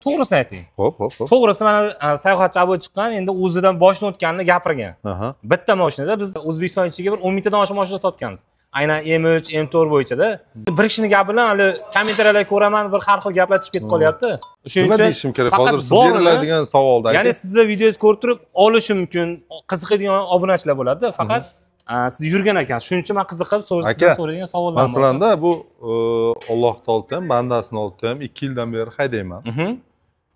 To'g'risini ayting. Xo'p. To'g'risi mana sayohatchi bo'lib chiqqan, endi o'zidan boshdan o'tganini gapirgan. Bitta mashinada biz O'zbekiston ichiga bir 10 mingtadan oshiq mashina sotganmiz. Aynan M3, M4 bo'yicha-da. Bir kishini gapi bilan hali kommentariylarga ko'raman, bir har xil gaplatishib ketib qolyapti. Shuning uchun deyishim kerak? Hozir sizga beriladigan savolda. Ya'ni sizni videongizni ko'rib turib olishi mumkin, qiziqadigan obunachilar bo'ladi, faqat siz yurgan ekan. Shuning uchun men qiziqib so'raydigan savollar bor. Masalanda bu Alloh taolo ham, bandasini oldi ham 2 yildan beri haydayman.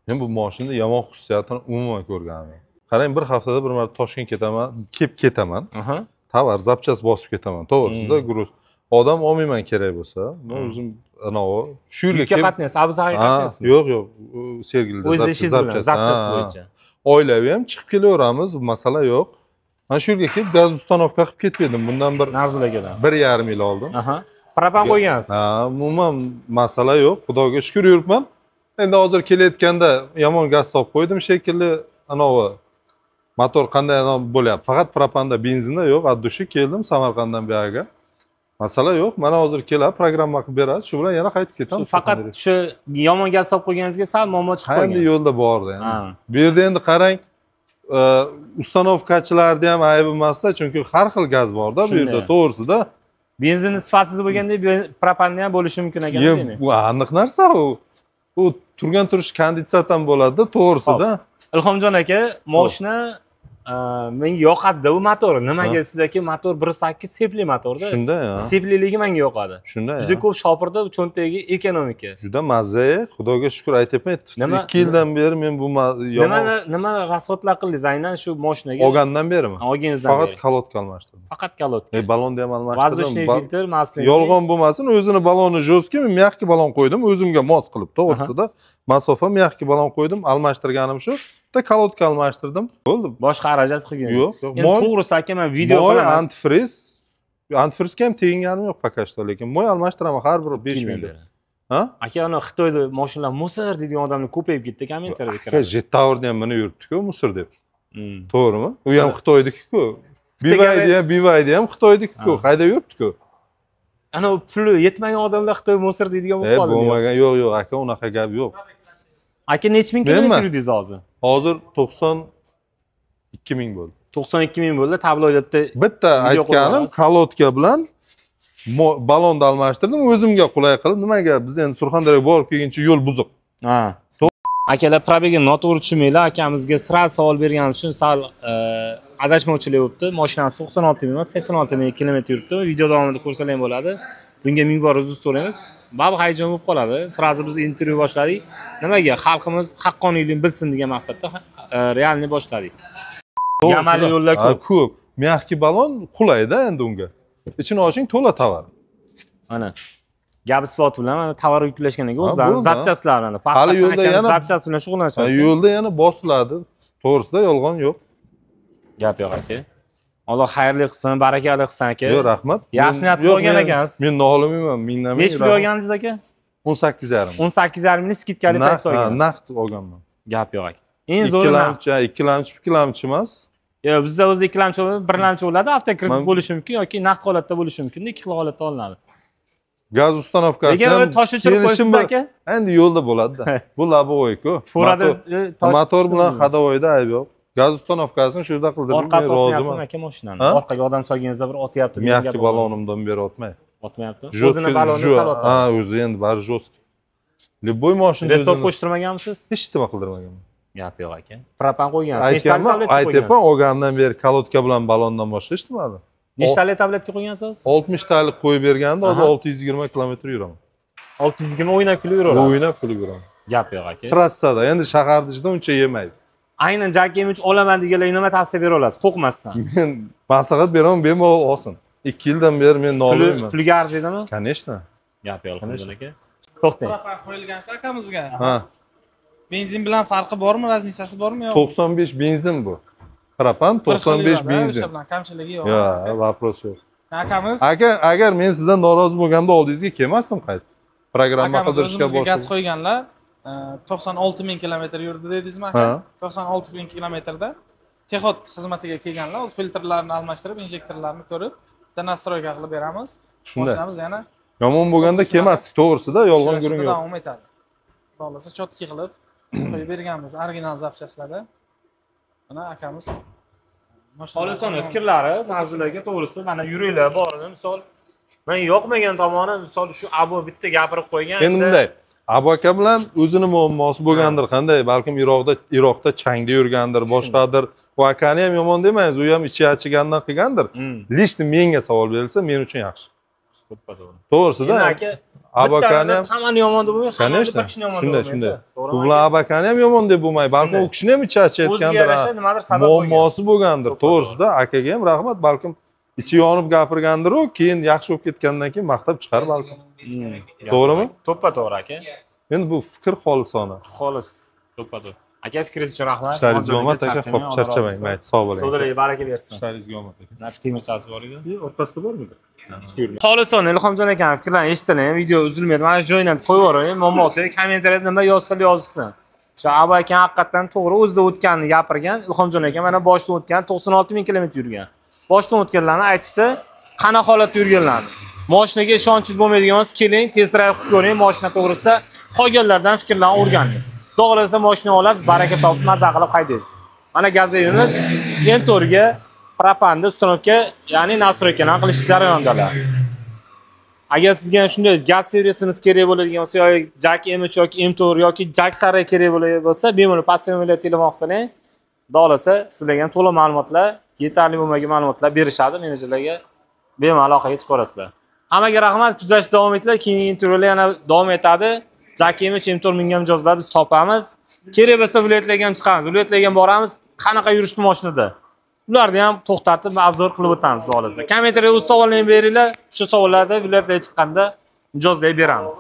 Men bu mashinada yomon xususiyatini umuman ko'rganman. Qarang, bir haftada bir marta Toshkentga ketaman. Tovar zapchast bosib ketaman. To'g'risida gruz. Odam olmayman kerak bo'lsa, men o'zim anavi shu yerga kelib qatnaysiz, Abuzahar qatnaysizmi? Yo'q, Sergelida zapchast bo'yicha. Oilaviy ham chiqib kelaveramiz, masala yo'q. Men shu yerga kelib gaz ustanovka qilib ketdim. Bundan bir Narzulagadan 1,5 yil oldin. Propan qo'ygansiz. Umuman masala yo'q. Xudoga shukr yuribman. Endi hozir kelayotganda yomon gaz solib qo'ydim shekilli, anavi motor qanday bo'lyapti? Faqat propanda, benzinda yo'q. Addushi keldim Samarqanddan bu yerga. Masala yo'q. Mana hozir kelib programma qilib beradi. Shu bilan yana qaytib ketamiz. Faqat shu yomon gaz solib qo'yganingizga sal muammo chiqib qolgan. Endi yo'lda bordi endi. Bu yerda endi qarang, ustanovkachilarni ham aybi emasda, chunki har xil gaz bor-da bu yerda, to'g'risida. Benzinni sifatsiz bo'lganda propanni ham bo'lishi mumkin ekan, demak. Bu aniq narsa u. U turgan turish kondensatdan bo'ladi, to'g'risida. Ilhomjon aka, mashina menga yoqadi bu motor. Nimaga sizaki motor 1.8 sepli motorda. Shunda, sepliligi menga yoqadi. Shunda. Juda ko'p shopirda cho'ntagi ekonomika. Juda mazza, xudoga shukr aytayapman. 2 yildan beri men bu nima rasxodlar qildingiz aynan shu mashinaga? Olgandan berimi? Olganingizdan beri. Faqat kalotka almashtirdim. Faqat kalotka. Balonni ham almashtirdim. Воздушный filtr, maslinka. Yolg'on bo'lmasin, o'zini baloni jo'ski, men mягкий balon qo'ydim, o'zimga mos qilib, to'g'risida. Masofa mягкий balon qo'ydim, almashtirganim shu. Bitta kalotka almashtirdim. Bo'ldi. Boshqa xarajat qilgan. Yo'q. Endi to'g'risi aka, men video qilaman. Antifrizga ham teginganim yo'q pakashda, lekin mo'y almashtiraman har bir 5 ming. Aka, ana Xitoyda mashinalar musor deydigan odamlar ko'payib ketdi, kommentariyada kiradi. Jetavrni ham mana yuribdi-ku, musor deb. To'g'rimi? U ham Xitoydiki-ku. BYD ham Xitoydiki-ku, haydab yuribdi-ku. Ana puli yetmagan odamlar Xitoy musor deydigan bo'lib qoldi. Bo'lmagan, yo'q, aka, unaqa gap yo'q. Aka, necha ming kilometr yurdingiz hozir? Hozir 92 ming bo'ldi. 92 ming bo'ldi. Tabloida bitta aytganim kalotka bilan balonni almashtirdim, o'zimga qulay qilib. Nimaga biz endi Surxondaryoga borib kelguncha yo'l buzuq. Akalar, probega noto'g'ri tushunmanglar. Akamizga sira savol berganim uchun sal adashmovchilik bo'libdi. Mashinamiz 96 ming emas, 86 ming kilometr yuribdi. Video davomida ko'rsalar ham bo'ladi. Bunga ming bor uzr so'raymiz. Ba'zi hayajon bo'lib qoladi. Sirazi biz intervyu boshladik. Nimaga? Xalqimiz haqqoniylikni bilsin degan maqsadda realni boshladik. Yamali yo'llar ko'p. Mягкий balon qulayda endi unga. Ichini oching, to'la tovar. Mana gap isboti bilan mana tovar yuklashgandan keyin o'zlari zapchastlar mana. Hali yo'lda yana zapchast bilan shug'ullanishadi. Yo'lda yana bosiladi. To'g'risida yolg'on yo'q. Gap yo'q aka. Alloh xayrli qilsin, barakali qilsin aka. Yo'q, rahmat. Yaxshi niyat qilgan ekansiz. Men nolimayman, mingdan ming. Nechta pul olgandingiz aka? 18,5. 18,5 ming skidkali paytda olgansiz. Naqd olganman. Gap yo'q aka. Eng zo'ri ikkilamchi emas. Yo'q, bizda o'zi ikkilamchi, birlamchi bo'ladi, avtokredit bo'lishi mumkin yoki naqd holatda bo'lishi mumkin. Ikki xil holatda olinadi. Gaz ustanovkasi. Lekin tosh o'chirib qo'ysiz aka? Endi yo'lda bo'ladi-da. Bu labovoy-ku. Furada motor bilan hadovoyda ayb yo'q. Gaz ustanovkasini shu yerda qildirdim, men roziman. Aka mashinani. Orqaga odam solganingizda bir otyapti degan gap. Mягкий balonimdan beri otmaydi. Otmayapti. O'zini baloni sal otadi. Ha, o'zi endi bari jo'sk. Любой mashinada restore qo'shtirmaganmisiz? Hech nima qildirmaganman. Gap yo'q aka. Propan qo'ygansiz. Nechta tabletga qo'ygansiz? Aytayapman, olgandan beri kalotka bilan balondan boshqa hech nimadi. Nechta tabletga qo'ygansiz? 60 talik qo'yib berganda, hozir 620 kilometr yuraman. 620 o'ynab kulib yuraman. O'ynab kulib yuraman. Gap yo'q aka. Trassada, endi shaharda ichida uncha yemaydi. Aynan Jack M3 olaman deganlar nima tavsiya bera olasiz? Qo'rqmasdan. Men maslahat beraman, bemalol olsin. 2 yildan beri men nolimayman. Puliga arziydimi? Конечно. Gap yo'q aka. To'xtang. Qo'yilgan akamizga. Ha. Benzin bilan farqi bormi, raznisasi bormi yo'q? 95 benzin bu. Propan 95 benzin. Kamchiligi yo'q. Yo'q, вопрос yo'q. Akamiz. Agar men sizdan norozi bo'lganda oldingizga kelmasdim qaytib. Programma qidirishga boshladim. Gaz qo'yganlar 96 ming kilometr yurdi dedingizmi aka? 96 ming kilometrda texot xizmatiga kelganlar, o'z filtrlarni almashtirib, injektorlarni ko'rib, bitta nastroyka qilib beramiz. Shunda. Mashinamiz yana Yomon bo'lganda kelmasdik, to'g'risida yolg'on guring yo'q. davom etadi. Xohlasa chotki qilib qo'yib berganmiz original zapchastlarda. Mana akamiz Xolisona fikrlari, mavzularga to'g'risi mana yuringlar borini misol men yo'qmagan tomoni misol shu Abu bitta gapirib qo'ygan. Endi bunday Abu aka bilan o'zini muammosi bo'lgandir, qanday balkim Iroqda changda yurgandir, boshqadir. Bu akani ham yomon demaymiz, u ham ichi achigandan qilgandir. Lishni menga savol berilsa, men uchun yaxshi. To'g'risida. Abu akani ham hammani yomon deb bo'lmaydi, hammani bir kishini yomon deb bo'lmaydi. Shunday. Bu bilan Abu akani ham yomon deb bo'lmaydi, balkim u kishini ham ichi achayotgandir. Nimadir sabab bo'lgan. Muammosi bo'lgandir. To'g'risida akaga ham rahmat, balkim ichi yonib gapirgandir u, keyin yaxshi bo'lib ketgandan keyin maqtab chiqar balkim. To'g'rimi? To'ppa-to'g'ri aka. Endi bu fikr xolisona. Xolis, to'ppa-to'g'ri. Aka fikringiz uchun rahmat. Ishlaringizga omad aka, xo'p charchamang, mayli, sog' bo'ling. Sodalariga baraka bersin. Ishlaringizga omad aka. Nafis temirchasi bor edi. O'rtasida bormi? Xolisona Ilhomjon aka fikrlarini eshitdilar, video uzilmaydi. Mana shu joydan qo'yib yuboring, muammosi kommentariyada nima yozsa yozsin. Shu Abu aka haqiqatan to'g'ri o'zida o'tganini gapirgan. Ilhomjon aka mana boshdan o'tgan 96 ming kilometr yurgan. Boshdan o'tganlarni aytsa, qana holatda yurganlarni. Mashinaga ishonchingiz bo'lmaydigan bo'lsa, keling, test drive qilib ko'ring, mashina to'g'risida qolganlardan fikrlarni o'rganing. To'g'risi mashina olasiz, baraka topib maza qilib haydaysiz. Mana gazlayimiz Entorga propanni uстановка, ya'ni настройкаdan qilish jarayonidalar. Agar sizga shunday gaz servisimiz kerak bo'ladigan bo'lsa, yoki jack M3 yoki M4 yoki jack sari kerak bo'lsa, bemalol pastga telefon qilsang, xohlasa sizlarga to'liq ma'lumotlar, yetarli bo'lmagan ma'lumotlar berishadi, menejerlarga bemalol aloqaga chiqib ko'rasizlar. Hammaga rahmat, kuzatishda davom etinglar. Keyingi intervyular yana davom etadi. Jack M3 M4 mingan mijozlar biz topamiz. Kerak bo'lsa viloyatlarga ham chiqamiz. Viloyatlarga ham boramiz. Qanaqa yurishni mashinada. Ularni ham to'xtatib obzor qilib o'tamiz xohlasa. Kommentariyada o'z savollaringizni beringlar. Shu savollarda viloyatlarga chiqqanda mijozlarga beramiz.